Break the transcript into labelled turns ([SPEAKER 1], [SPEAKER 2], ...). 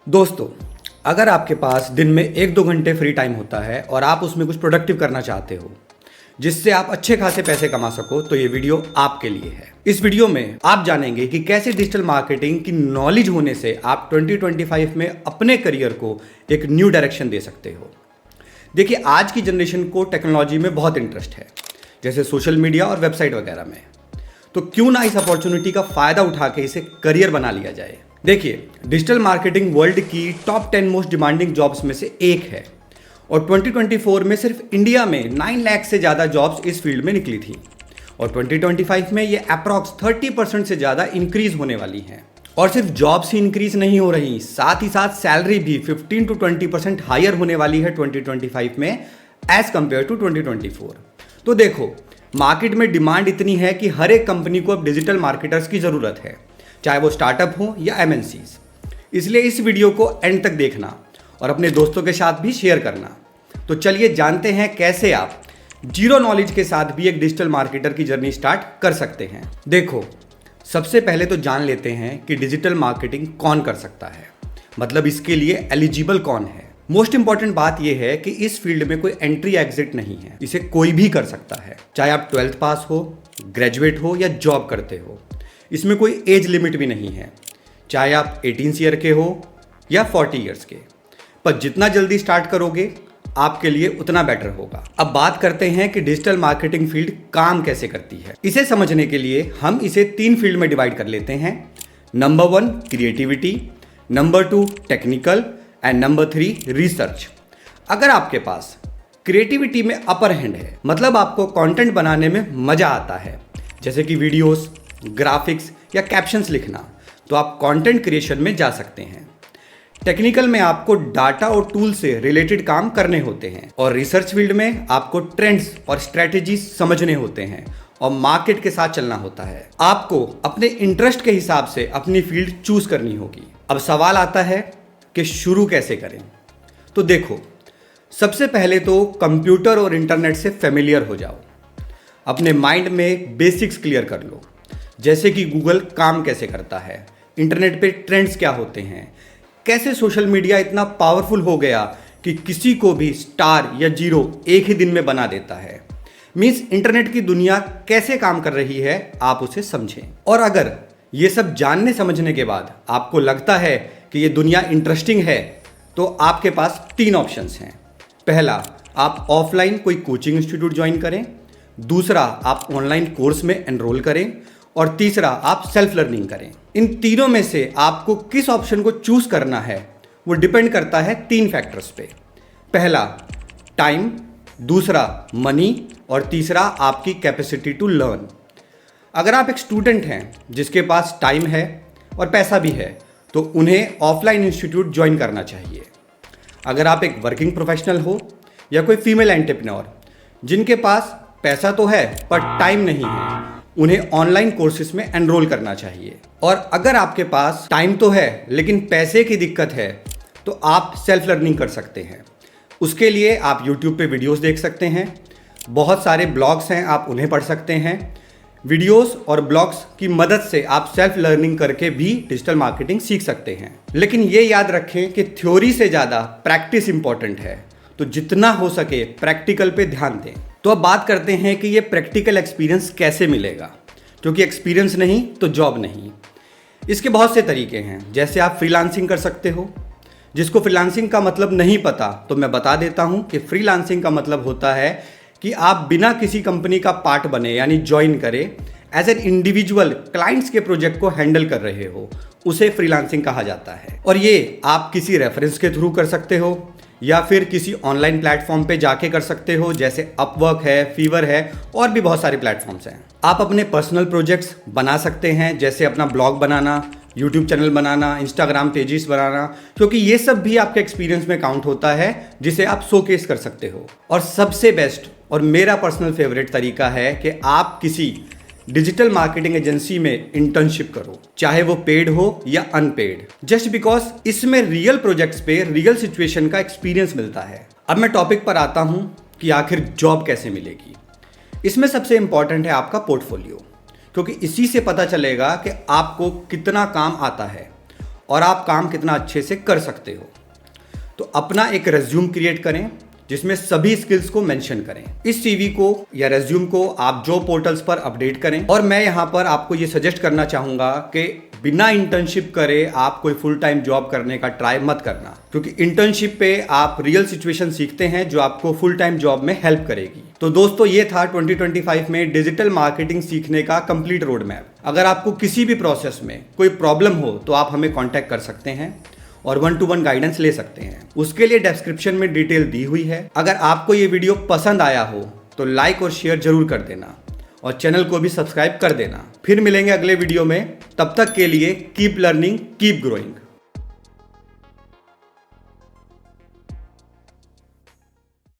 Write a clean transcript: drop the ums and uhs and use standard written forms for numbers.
[SPEAKER 1] दोस्तों, अगर आपके पास दिन में 1-2 घंटे फ्री टाइम होता है और आप उसमें कुछ प्रोडक्टिव करना चाहते हो जिससे आप अच्छे खासे पैसे कमा सको, तो ये वीडियो आपके लिए है। इस वीडियो में आप जानेंगे कि कैसे डिजिटल मार्केटिंग की नॉलेज होने से आप 2025 में अपने करियर को एक न्यू डायरेक्शन दे सकते हो। देखिए, आज की जनरेशन को टेक्नोलॉजी में बहुत इंटरेस्ट है, जैसे सोशल मीडिया और वेबसाइट वगैरह में। तो क्यों ना इस अपॉर्चुनिटी का फायदा उठा के इसे करियर बना लिया जाए। देखिए, डिजिटल मार्केटिंग वर्ल्ड की टॉप 10 मोस्ट डिमांडिंग जॉब्स में से एक है और 2024 में सिर्फ इंडिया में 9 लाख से ज़्यादा जॉब्स इस फील्ड में निकली थी और 2025 में ये अप्रॉक्स 30% से ज़्यादा इंक्रीज होने वाली हैं। और सिर्फ जॉब्स ही इंक्रीज नहीं हो रही, साथ ही साथ सैलरी भी 15 to 20% हायर होने वाली है 2025 में एज कंपेयर टू 2024। तो देखो, मार्केट में डिमांड इतनी है कि हर एक कंपनी को अब डिजिटल मार्केटर्स की ज़रूरत है, चाहे वो स्टार्टअप हो या एमएनसीज। इसलिए इस वीडियो को एंड तक देखना और अपने दोस्तों के साथ भी शेयर करना। तो चलिए जानते हैं कैसे आप जीरो नॉलेज के साथ भी एक डिजिटल मार्केटर की जर्नी स्टार्ट कर सकते हैं। देखो, सबसे पहले तो जान लेते हैं कि डिजिटल मार्केटिंग कौन कर सकता है, मतलब इसके लिए एलिजिबल कौन है। मोस्ट इंपॉर्टेंट बात यह है कि इस फील्ड में कोई एंट्री एग्जिट नहीं है, इसे कोई भी कर सकता है, चाहे आप 12th पास हो, ग्रेजुएट हो या जॉब करते हो। इसमें कोई एज लिमिट भी नहीं है, चाहे आप 18 ईयर के हो या 40 ईयर्स के। पर जितना जल्दी स्टार्ट करोगे आपके लिए उतना बेटर होगा। अब बात करते हैं कि डिजिटल मार्केटिंग फील्ड काम कैसे करती है। इसे समझने के लिए हम इसे 3 फील्ड में डिवाइड कर लेते हैं। Number 1 creativity, number 2 technical and number 3 research. अगर आपके पास क्रिएटिविटी में अपर हैंड है, मतलब आपको कंटेंट बनाने में मजा आता है, जैसे कि वीडियोस, ग्राफिक्स या कैप्शंस लिखना, तो आप कंटेंट क्रिएशन में जा सकते हैं। टेक्निकल में आपको डाटा और टूल से रिलेटेड काम करने होते हैं और रिसर्च फील्ड में आपको ट्रेंड्स और स्ट्रेटेजी समझने होते हैं और मार्केट के साथ चलना होता है। आपको अपने इंटरेस्ट के हिसाब से अपनी फील्ड चूज करनी होगी। अब सवाल आता है कि शुरू कैसे करें। तो देखो, सबसे पहले तो कंप्यूटर और इंटरनेट से फेमिलियर हो जाओ। अपने माइंड में बेसिक्स क्लियर कर लो, जैसे कि गूगल काम कैसे करता है, इंटरनेट पे ट्रेंड्स क्या होते हैं, कैसे सोशल मीडिया इतना पावरफुल हो गया कि किसी को भी स्टार या जीरो एक ही दिन में बना देता है। मीन्स इंटरनेट की दुनिया कैसे काम कर रही है, आप उसे समझें। और अगर ये सब जानने समझने के बाद आपको लगता है कि ये दुनिया इंटरेस्टिंग है, तो आपके पास 3 ऑप्शंस हैं। पहला, आप ऑफलाइन कोई कोचिंग इंस्टीट्यूट ज्वाइन करें। दूसरा, आप ऑनलाइन कोर्स में एनरोल करें। और तीसरा, आप सेल्फ लर्निंग करें। इन तीनों में से आपको किस ऑप्शन को चूज करना है वो डिपेंड करता है 3 फैक्टर्स पे। पहला, टाइम, दूसरा मनी और तीसरा आपकी कैपेसिटी टू लर्न। अगर आप एक स्टूडेंट हैं जिसके पास टाइम है और पैसा भी है, तो उन्हें ऑफलाइन इंस्टीट्यूट ज्वाइन करना चाहिए। अगर आप एक वर्किंग प्रोफेशनल हो या कोई फीमेल एंटरप्रेन्योर जिनके पास पैसा तो है पर टाइम नहीं है, उन्हें ऑनलाइन कोर्सेज में एनरोल करना चाहिए। और अगर आपके पास टाइम तो है लेकिन पैसे की दिक्कत है, तो आप सेल्फ लर्निंग कर सकते हैं। उसके लिए आप यूट्यूब पे वीडियोस देख सकते हैं, बहुत सारे ब्लॉग्स हैं, आप उन्हें पढ़ सकते हैं। वीडियोस और ब्लॉग्स की मदद से आप सेल्फ लर्निंग करके भी डिजिटल मार्केटिंग सीख सकते हैं। लेकिन ये याद रखें कि थ्योरी से ज़्यादा प्रैक्टिस इंपॉर्टेंट है, तो जितना हो सके प्रैक्टिकल पे ध्यान दें। तो अब बात करते हैं कि ये प्रैक्टिकल एक्सपीरियंस कैसे मिलेगा, क्योंकि एक्सपीरियंस नहीं तो जॉब नहीं। इसके बहुत से तरीके हैं, जैसे आप फ्रीलांसिंग कर सकते हो। जिसको फ्रीलांसिंग का मतलब नहीं पता, तो मैं बता देता हूँ कि फ्रीलांसिंग का मतलब होता है कि आप बिना किसी कंपनी का पार्ट बने यानी ज्वाइन करे एज एन इंडिविजुअल क्लाइंट्स के प्रोजेक्ट को हैंडल कर रहे हो, उसे फ्रीलांसिंग कहा जाता है। और ये आप किसी रेफरेंस के थ्रू कर सकते हो या फिर किसी ऑनलाइन प्लेटफॉर्म पे जाके कर सकते हो, जैसे अपवर्क है, फीवर है और भी बहुत सारे प्लेटफॉर्म्स हैं। आप अपने पर्सनल प्रोजेक्ट्स बना सकते हैं, जैसे अपना ब्लॉग बनाना, यूट्यूब चैनल बनाना, इंस्टाग्राम पेजेस बनाना, क्योंकि ये सब भी आपके एक्सपीरियंस में काउंट होता है, जिसे आप शोकेस कर सकते हो। और सबसे बेस्ट और मेरा पर्सनल फेवरेट तरीका है कि आप किसी डिजिटल मार्केटिंग एजेंसी में इंटर्नशिप करो, चाहे वो पेड हो या अनपेड, जस्ट बिकॉज इसमें रियल प्रोजेक्ट्स पे रियल सिचुएशन का एक्सपीरियंस मिलता है। अब मैं टॉपिक पर आता हूं कि आखिर जॉब कैसे मिलेगी। इसमें सबसे इंपॉर्टेंट है आपका पोर्टफोलियो, क्योंकि इसी से पता चलेगा कि आपको कितना काम आता है और आप काम कितना अच्छे से कर सकते हो। तो अपना एक रेज्यूम क्रिएट करें जिसमें सभी स्किल्स को मेंशन करें। इस सीवी को या रेज्यूम को आप जॉब पोर्टल्स पर अपडेट करें। और मैं यहां पर आपको ये सजेस्ट करना चाहूंगा कि बिना इंटर्नशिप करे आप कोई फुल टाइम जॉब करने का ट्राई मत करना, क्योंकि इंटर्नशिप पे आप रियल सिचुएशन सीखते हैं जो आपको फुल टाइम जॉब में हेल्प करेगी। तो दोस्तों, ये था 2025 में डिजिटल मार्केटिंग सीखने का कंप्लीट रोड मैप। अगर आपको किसी भी प्रोसेस में कोई प्रॉब्लम हो तो आप हमें कॉन्टैक्ट कर सकते हैं और 1-to-1 गाइडेंस ले सकते हैं। उसके लिए डिस्क्रिप्शन में डिटेल दी हुई है। अगर आपको ये वीडियो पसंद आया हो तो लाइक और शेयर जरूर कर देना और चैनल को भी सब्सक्राइब कर देना। फिर मिलेंगे अगले वीडियो में, तब तक के लिए कीप लर्निंग, कीप ग्रोइंग।